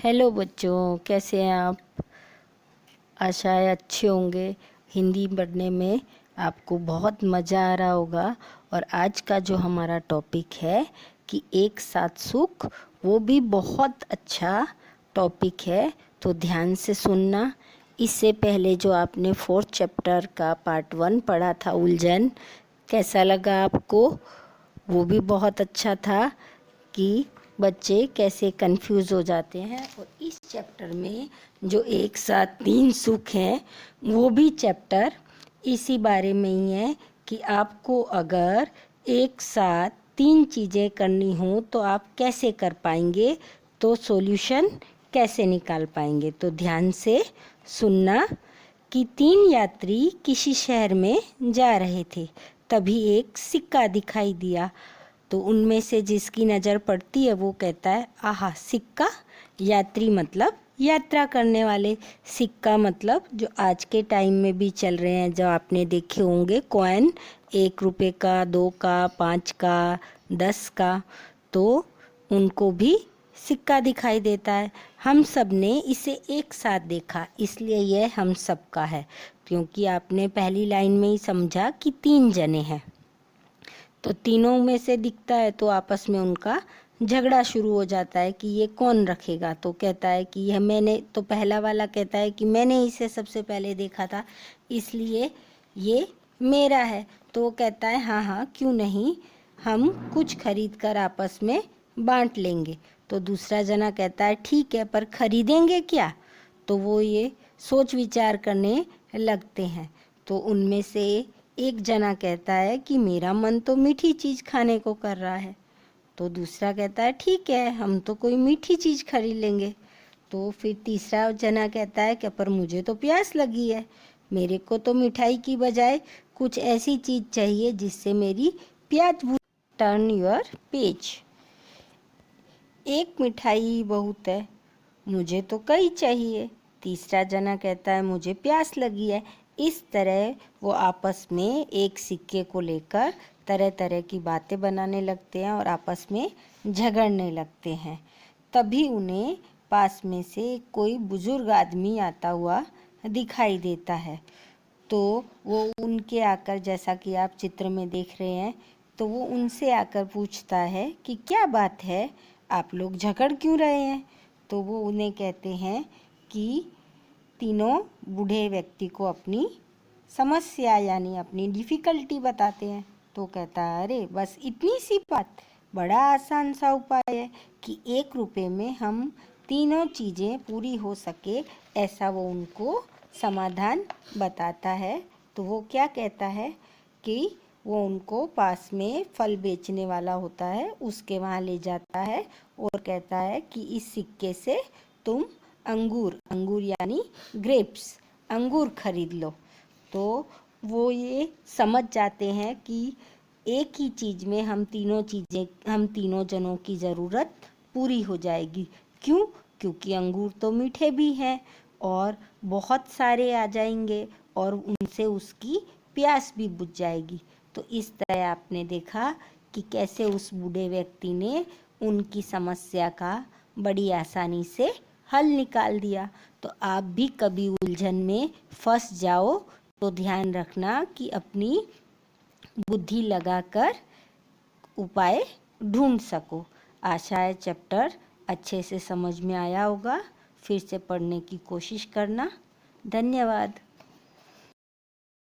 Hello बच्चों, कैसे हैं आप? आशा है अच्छे होंगे। हिंदी पढ़ने में आपको बहुत मज़ा आ रहा होगा। और आज का जो हमारा टॉपिक है कि एक साथ सुख, वो भी बहुत अच्छा टॉपिक है, तो ध्यान से सुनना। इससे पहले जो आपने 4th चैप्टर का पार्ट 1 पढ़ा था, उलझन, कैसा लगा आपको? वो भी बहुत अच्छा था कि बच्चे कैसे कंफ्यूज हो जाते हैं। और इस चैप्टर में जो एक साथ 3 सुख हैं, वो भी चैप्टर इसी बारे में ही है कि आपको अगर एक साथ 3 चीज़ें करनी हो तो आप कैसे कर पाएंगे, तो सॉल्यूशन कैसे निकाल पाएंगे। तो ध्यान से सुनना कि 3 यात्री किसी शहर में जा रहे थे। तभी एक सिक्का दिखाई दिया, तो उनमें से जिसकी नज़र पड़ती है वो कहता है, आहा सिक्का। यात्री मतलब यात्रा करने वाले, सिक्का मतलब जो आज के टाइम में भी चल रहे हैं, जो आपने देखे होंगे कॉइन, 1 रुपये का, 2 का, 5 का, 10 का, तो उनको भी सिक्का दिखाई देता है। हम सब ने इसे एक साथ देखा, इसलिए यह हम सब का है, क्योंकि आपने पहली लाइन में ही समझा कि 3 जने हैं, तो तीनों में से दिखता है तो आपस में उनका झगड़ा शुरू हो जाता है कि ये कौन रखेगा। तो कहता है कि यह मैंने, तो पहला वाला कहता है कि मैंने इसे सबसे पहले देखा था, इसलिए ये मेरा है। तो वो कहता है हाँ हाँ क्यों नहीं, हम कुछ खरीद कर आपस में बांट लेंगे। तो दूसरा जना कहता है ठीक है, पर खरीदेंगे क्या? तो वो ये सोच विचार करने लगते हैं। तो उनमें से एक जना कहता है कि मेरा मन तो मीठी चीज़ खाने को कर रहा है। तो दूसरा कहता है ठीक है, हम तो कोई मीठी चीज़ खरीद लेंगे। तो फिर तीसरा जना कहता है कि पर मुझे तो प्यास लगी है, मेरे को तो मिठाई की बजाय कुछ ऐसी चीज़ चाहिए जिससे मेरी प्यास बुझे। Turn your page. एक मिठाई बहुत है, मुझे तो कई चाहिए। तीसरा जना कहता है मुझे प्यास लगी है। इस तरह वो आपस में एक सिक्के को लेकर तरह तरह की बातें बनाने लगते हैं और आपस में झगड़ने लगते हैं। तभी उन्हें पास में से कोई बुजुर्ग आदमी आता हुआ दिखाई देता है। तो वो उनके आकर, जैसा कि आप चित्र में देख रहे हैं, तो वो उनसे आकर पूछता है कि क्या बात है, आप लोग झगड़ क्यों रहे हैं? तो वो उन्हें कहते हैं कि तीनों बूढ़े व्यक्ति को अपनी समस्या यानी अपनी डिफ़िकल्टी बताते हैं। तो कहता है अरे बस इतनी सी बात, बड़ा आसान सा उपाय है कि 1 रुपये में हम तीनों चीज़ें पूरी हो सके, ऐसा वो उनको समाधान बताता है। तो वो क्या कहता है कि वो उनको पास में फल बेचने वाला होता है, उसके वहाँ ले जाता है और कहता है कि इस सिक्के से तुम अंगूर, अंगूर यानी ग्रेप्स, अंगूर खरीद लो। तो वो ये समझ जाते हैं कि एक ही चीज़ में हम तीनों जनों की ज़रूरत पूरी हो जाएगी। क्यों? क्योंकि अंगूर तो मीठे भी हैं और बहुत सारे आ जाएंगे और उनसे उसकी प्यास भी बुझ जाएगी। तो इस तरह आपने देखा कि कैसे उस बूढ़े व्यक्ति ने उनकी समस्या का बड़ी आसानी से हल निकाल दिया। तो आप भी कभी उलझन में फंस जाओ तो ध्यान रखना कि अपनी बुद्धि लगाकर उपाय ढूंढ सको। आशा है चैप्टर अच्छे से समझ में आया होगा। फिर से पढ़ने की कोशिश करना। धन्यवाद।